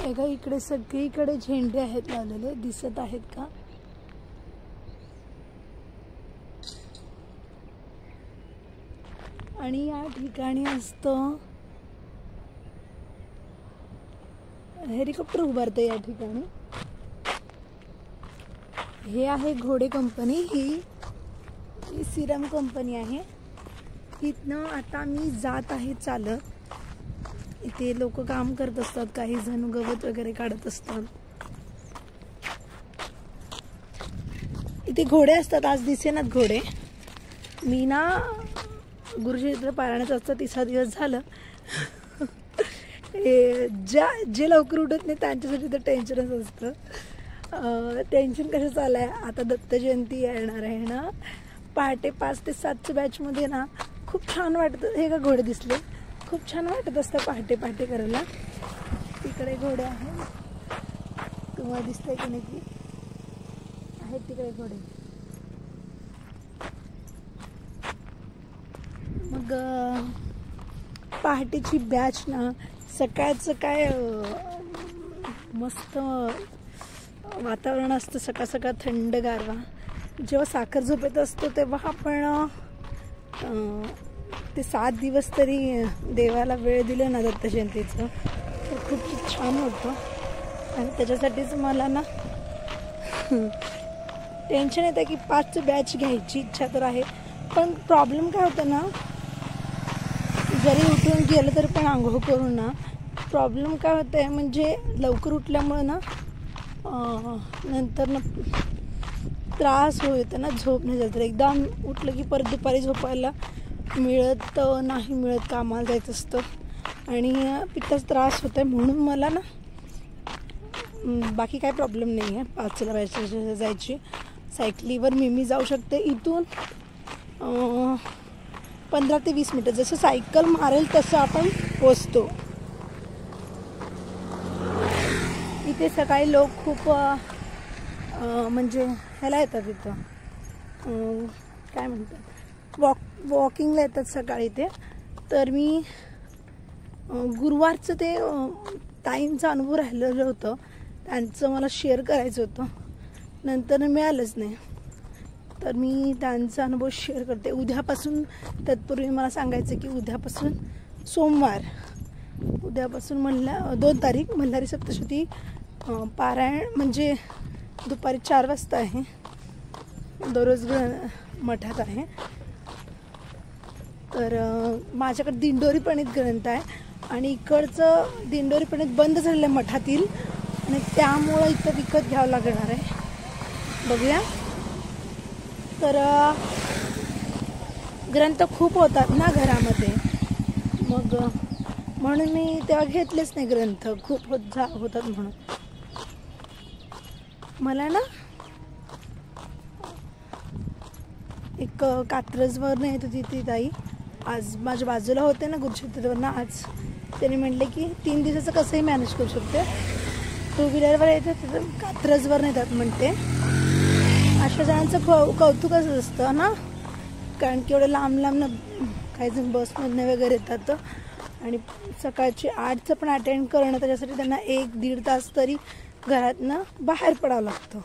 एका इकडे सगळीकडे झेंडे आहेत लावलेले, दिसत आहेत का? आणि या ठिकाणी असतं हेलिकॉप्टर उभारतं या ठिकाणी. हे आहे घोडे कंपनी, ही सिरम कंपनी आहे. इथनं आता मी जात आहे चालत. इथे लोक काम करत असतात, काही जण गवत वगैरे काढत असतात. इथे घोडे असतात, आज दिसेनात घोडे. मी ना गुरुचरित्र पारायणाचा आजचा 3रा दिवस झालं. जे लवकर उठत नाही त्यांच्यासाठी तर टेन्शनच असतं. टेन्शन कसं चाललंय, आता दत्त जयंती येणार आहे ना, पहाटे 5 ते 7च्या बॅचमध्ये ना खूप छान वाटतं. हे का घोडे दिसले, खूप छान वाटत असतं पहाटे पहाटे करायला. तिकडे घोडे आहेत, तुम्हाला दिसतंय की नाही की आहेत तिकडे घोडे. मग पहाटेची बॅच ना, सकाळचं काय मस्त वातावरण असतं, सकाळ सकाळ थंड गारवा. जेव्हा साखर झोपेत असतो तेव्हा आपण ते 7 दिवस तरी देवाला वेळ दिला ना दत्त जयंतीचं, तर खूप छान होतं. आणि त्याच्यासाठीच मला ना टेन्शन येतं की 5ची बॅच घ्यायची इच्छा तर आहे. पण प्रॉब्लेम काय होतं ना, जरी उठून गेलं तरी पण आंघोळ करून ना, प्रॉब्लेम काय होतं आहे म्हणजे लवकर उठल्यामुळं ना नंतर ना त्रास होतो ना, झोप नाही जात. एकदा उठलं की परत दुपारी झोपायला मिळत नाही, कामाला जायचं असतं आणि पित्ताचा त्रास होतो आहे. म्हणून मला ना बाकी काय प्रॉब्लेम नाही आहे 5ला जायची. सायकलीवर मी जाऊ शकते. इथून 15 ते 20 मिनटं, जसं सायकल मारेल तसं आपण पोचतो. इथे सकाळी लोक खूप म्हणजे ह्याला येतात, इथं काय म्हणतात, वॉकिंगला येतात सकाळी ते. तर मी गुरुवारचं ते ताईंचा अनुभव राहिलेलं होतं, त्यांचं मला शेअर करायचं होतं, नंतर मिळालंच नाही. तर मी त्यांचा अनुभव शेअर करते. उद्यापासून, तत्पूर्वी मला सांगायचं की उद्यापासून सोमवार, उद्यापासून 2 तारीख मल्हारी सप्तशती पारायण म्हणजे दुपारी 4 वाजता आहे. दररोज मठात आहे. तर माझ्याकडे दिंडोरी प्रणीत ग्रंथ आहे आणि इकडचं दिंडोरी प्रणीत बंद झालेलं आहे मठातील, आणि त्यामुळं इथं विकत घ्यावं लागणार आहे. बघूया. तर ग्रंथ खूप होतात ना घरामध्ये, मग म्हणून मी तेव्हा घेतलेच नाही ग्रंथ, खूप होतात म्हणून. मला ना एक कात्रजवरनं येत होती ती ताई, आज माझ्या बाजूला होते ना गुरुक्षेत्रवरनं. आज त्यांनी म्हटले की 3 दिवसाचं कसंही मॅनेज करू शकते, 2 व्हीलरवर येतात, कात्रजवरनं येतात म्हणते. अशा जणांचं कौतुकच असतं ना, कारण की एवढं लांब ना काही जण बसमधनं वगैरे येतात आणि सकाळची 8चं पण अटेंड करणं, त्याच्यासाठी त्यांना 1-1.5 तास तरी घरातनं बाहेर पडावं लागतं.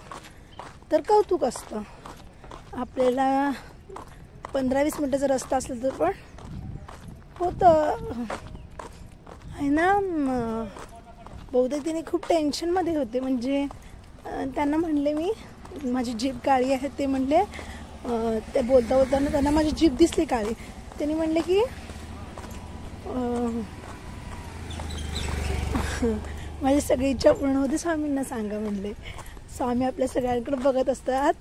तर कौतुक असतं. आपल्याला 15-20 मिनटाचा रस्ता असला तर पण होतं आहे ना. बहुतेक तिने खूप टेन्शनमध्ये होते, म्हणजे त्यांना म्हणले मी माझी जीभ काळी आहे, ते म्हणले ते बोलताना त्यांना माझी जीभ दिसली काळी. त्यांनी म्हणले की माझी सगळी इच्छा पूर्ण होते, स्वामींना सांगा म्हणले. स्वामी आपल्या सगळ्यांकडे बघत असतात,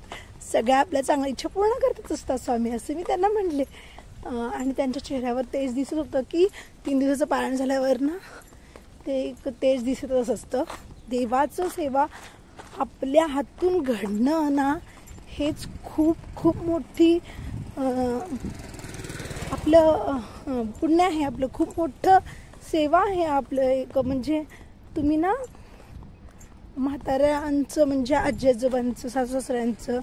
सगळ्या आपल्या चांगल्या इच्छा पूर्ण करतच असतात स्वामी, असे मी त्यांना म्हणले. आणि त्यांच्या चेहऱ्यावर तेज दिसत होतं की 3 दिवसाचं पारायण झाल्यावर ना ते एक तेज दिसतच असतं. देवाचं सेवा आपल्या हातून घडणं ना, हेच खूप खूप मोठी आपलं पुण्य आहे, आपलं खूप मोठं सेवा आहे आपलं. एक म्हणजे तुम्ही ना म्हाताऱ्यांचं म्हणजे आजी आजोबांचं, सासू सासऱ्यांचं,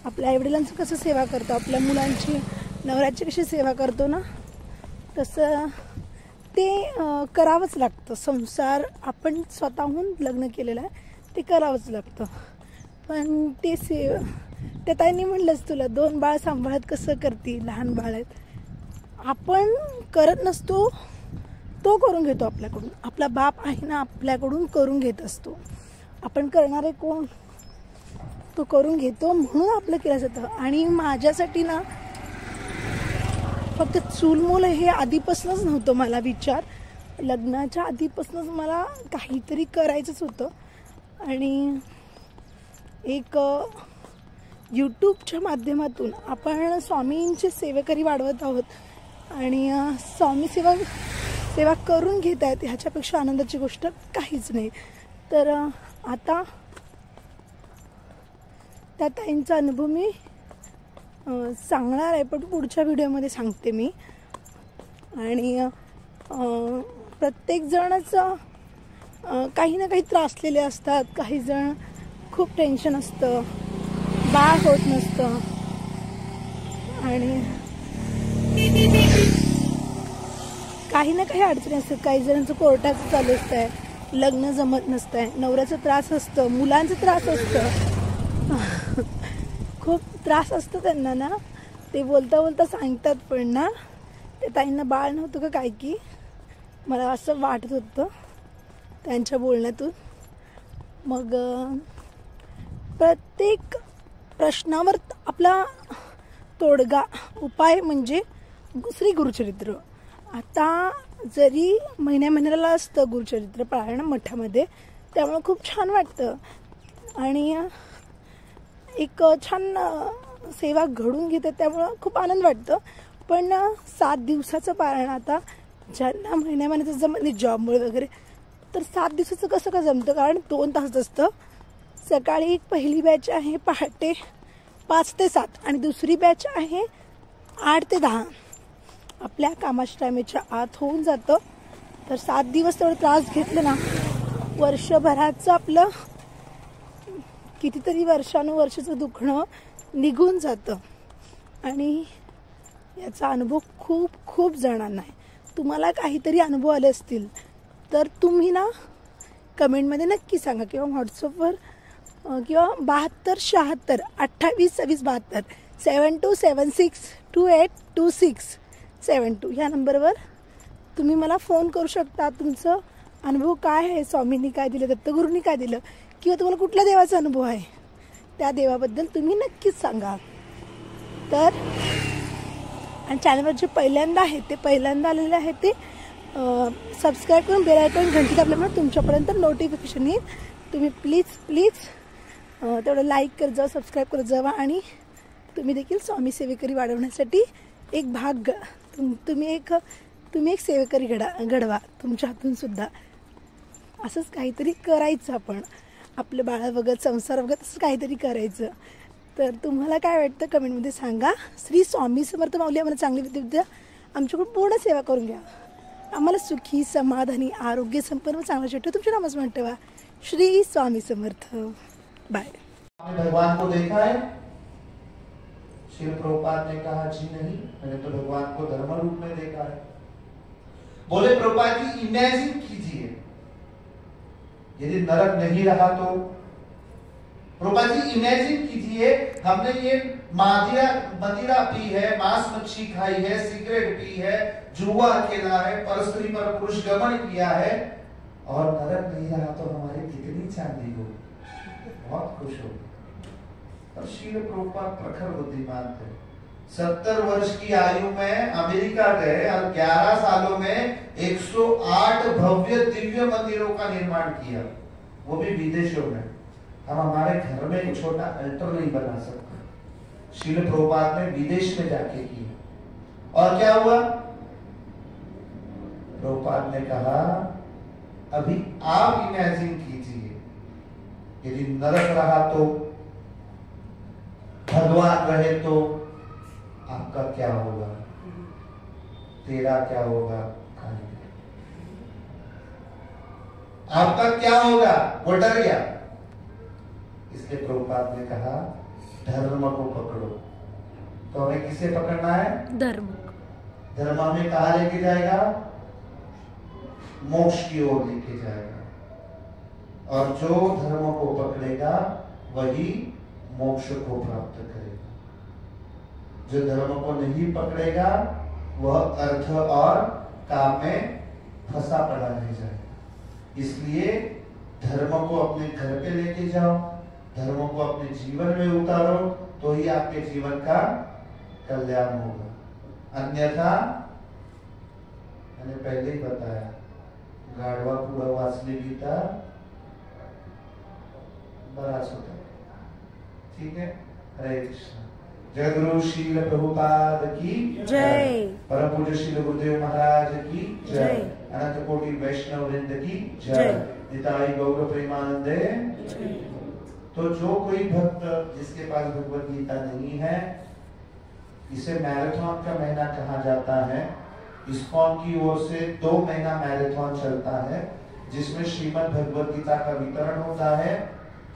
आपल्या आईवडिलांचं कसं सेवा करतो, आपल्या मुलांची, नवऱ्याची कशी सेवा करतो ना, तसं ते करावंच लागतं. संसार आपण स्वतःहून लग्न केलेलं आहे ते करावंच लागतं. पण ते त्या ताईंनी म्हणलंच तुला 2 बाळ सांभाळत कसं करतील, लहान बाळ आहेत. आपण करत नसतो, तो करून घेतो आपल्याकडून. आपला बाप आहे ना आपल्याकडून करून घेत असतो. आपण करणारे कोण, तो करून घेतो म्हणून आपलं केलं जातं. आणि माझ्यासाठी ना फक्त चूलमूल हे आधीपासूनच नव्हतं मला विचार. लग्नाच्या आधीपासूनच मला काहीतरी करायचंच होतं. आणि एक यूट्यूबच्या माध्यमातून आपण स्वामींची सेवेकरी वाढवत आहोत. आणि स्वामी सेवा करून घेत आहेत, ह्याच्यापेक्षा आनंदाची गोष्ट काहीच नाही. तर आता त्या ताईंचा अनुभव मी सांगणार आहे, पण पुढच्या व्हिडिओमध्ये सांगते मी. आणि प्रत्येकजणच काही ना काही त्रासलेले असतात. काही जण खूप टेन्शन असतं, बाळ होत नसतं, आणि काही ना काही अडचणी असतात. काही जणांचं कोर्टाचं चालू असतंय, लग्न जमत नसतंय, नवऱ्याचा त्रास असतं, मुलांचा त्रास असतं, खूप त्रास असतो त्यांना ना. ते बोलता बोलता सांगतात पण ना, ते ताईंना बाळ नव्हतं का काय की, मला असं वाटत होतं त्यांच्या बोलण्यातून. मग प्रत्येक प्रश्नावर आपला तोडगा उपाय म्हणजे श्री गुरुचरित्र. आता जरी महिन्याला असतं गुरुचरित्र पारायण मठामध्ये, त्यामुळं खूप छान वाटतं. आणि एक छान सेवा घडून घेते, त्यामुळं खूप आनंद वाटतं. पण 7 दिवसाचं पारायण, आता ज्यांना महिन्याचं जमत नाही जॉबमुळे वगैरे, तर 7 दिवसाचं कसं का जमतं, कारण 2 तास असतं. सकाळी एक पहिली बॅच आहे पहाटे 5 ते 7 आणि दुसरी बॅच आहे 8 ते 10. आपल्या कामाच्या टायमेच्या आत होऊन जातं. तर 7 दिवस तेवढं त्रास घेतलं ना, वर्षभराचं आपलं कितीतरी वर्षानुवर्षाचं दुखणं निघून जातं. आणि याचा अनुभव खूप खूप जणांना आहे. तुम्हाला काहीतरी अनुभव आले असतील तर तुम्ही ना कमेंटमध्ये नक्की सांगा, किंवा व्हॉट्सअपवर, किंवा 72 76 28 26 72 7276282672 ह्या नंबरवर तुम्ही मला फोन करू शकता. तुमचं अनुभव काय आहे, स्वामींनी काय दिलं, दत्तगुरूंनी काय दिलं, किंवा तुम्हाला कुठल्या देवाचा अनुभव आहे, त्या देवाबद्दल तुम्ही नक्कीच सांगा. तर आणि चॅनलवर जे पहिल्यांदा आहे ते पहिल्यांदा आलेले आहे ते सबस्क्राईब करून बेल आयकॉन घंटी दाबल्यामुळे तुमच्यापर्यंत नोटिफिकेशन येईल. तुम्ही प्लीज तेवढं लाईक करत जावा, सबस्क्राईब करत जावा. आणि तुम्ही देखील स्वामी सेवेकरी वाढवण्यासाठी एक भाग तुम्ही एक सेवेकरी घडवा तुमच्या हातून सुद्धा. असंच काहीतरी करायचं, आपण आपलं बाळ बघत, संसार बघत असं काहीतरी करायचं. तर तुम्हाला काय वाटतं कमेंटमध्ये सांगा. श्री स्वामी समर्थ माऊली आम्हाला चांगली विद्या आमच्याकडून पूर्ण सेवा करून घ्या. आम्हाला सुखी, समाधानी, आरोग्य संपन्न चांगला शेवटी तुमच्या नामच म्हणते वा. श्री स्वामी समर्थ. बाय. भगवान को देखा है? श्रील प्रभुपाद ने कहा जी नहीं, मैंने तो भगवान को धर्म रूप में देखा है. बोले प्रभुपाद जी इमेजिन कीजिए यदि नरक नहीं रहा तो. प्रभुपाद जी इमेजिन कीजिए हमने ये मदिरा पी है, मांस मच्छी खाई है, सिगरेट पी है, जुआ खेला है, परस्त्री पर पुरुष गमन किया है, और नरक नहीं रहा तो हमारी कितनी चांदी हो, बहुत खुश हो. और श्रील प्रभुपाद प्रखर बुद्धिमान थे. 70 वर्ष की आयु में अमेरिका गए और 11 सालों में 108 भव्य दिव्य मंदिरों का निर्माण किया, वो भी विदेशों में. हम हमारे घर में एक छोटा अल्टर नहीं बना सकते. श्रील प्रभुपाद ने विदेश में जाके किया. और क्या हुआ? प्रभुपाद ने कहा अभी आप इमेजिन कीजिए यदि नरक रहा तो, भगवान रहे तो आपका क्या होगा, तेरा क्या होगा, आपका क्या होगा. वो डर गया. इसलिए प्रभुपाद ने कहा धर्म को पकड़ो. तो हमें किसे पकड़ना है? धर्म. धर्म हमें कहा लेके जाएगा? मोक्ष की ओर लेके जाएगा, और जो धर्म को पकड़ेगा वही मोक्ष को प्राप्त करेगा। जो धर्म को नहीं पकड़ेगा वह अर्थ और काम में फंसा पड़ा रह जाएगा। इसलिए धर्म को अपने घर पे लेके जाओ, धर्म को अपने जीवन में उतारो, तो ही आपके जीवन का कल्याण होगा। अन्यथा मैंने पहले ही बताया, गाढ़वा पूरा वाचले गीता बराच होता है। ठीक है, हरे कृष्ण। जय गुरु शील प्रभुपाद की जय। परम पूज्य श्रील गुरुदेव महाराज की जय। अनंत कोटि वैष्णव वृंद की जय। जय। निताई गौर प्रेमानंदे। तो जो कोई भक्त जिसके पास भगवत गीता नहीं है, इसे मैराथन का महीना कहा जाता है। इस्कॉन की ओर से 2 महीना मैराथन चलता है, जिसमें श्रीमद् भगवत गीता का वितरण होता है,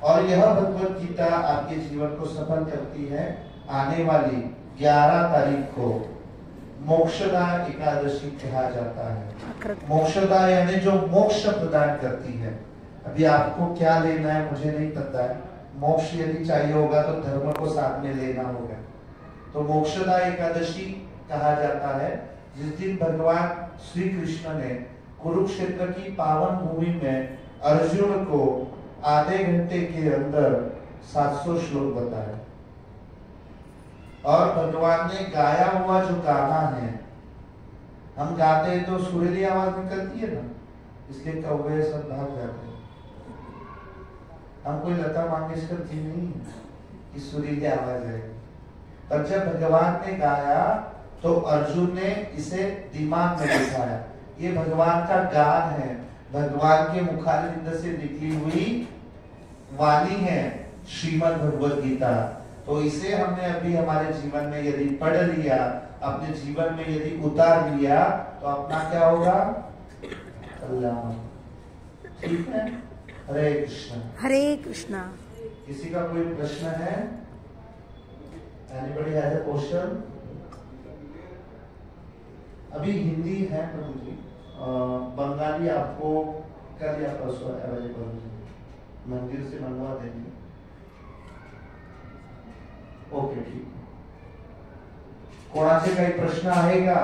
और यह भगवत गीता आपके जीवन को सफल करती है। आने वाली 11 तारीख को मोक्षदा एकादशी कहा जाता है। मोक्षदा यानी जो मोक्ष प्रदान करती है। अभी आपको क्या लेना है मुझे नहीं पता है। मोक्ष यदि चाहिए होगा तो धर्म को साथ में लेना होगा। तो मोक्षदा एकादशी कहा जाता है, जिस दिन भगवान श्री कृष्ण ने कुरुक्षेत्र की पावन भूमि में अर्जुन को आधे घंटे के अंदर 700 श्लोक बताया, और भगवान ने गाया हुआ जो गाना है, हम गाते हैं तो सुरीली आवाज निकलती है ना, इसलिए कौवे सब भाग जाते हैं। हम कोई लता मंगेशकर जी नहीं कि सुरीली आवाज है। पर जब भगवान ने गाया तो अर्जुन ने इसे दिमाग में बिठाया, ये भगवान का गान है, भगवान के मुखारविंद से निकली हुई वाणी है श्रीमद् भगवत गीता। तो इसे हमने अभी हमारे जीवन में यदि पढ़ लिया, अपने जीवन में यदि उतार लिया, तो अपना क्या होगा? कल्याण। ठीक है, हरे कृष्ण। हरे कृष्णा। किसी का कोई प्रश्न है? Anybody has a question? अभी हिंदी है प्रभु जी, बंगाली आपको कल या परसों अवेलेबल हो, मंदिर से मंगवा देंगे। ओके, ठीक। कोणाचे काही प्रश्न आहे का?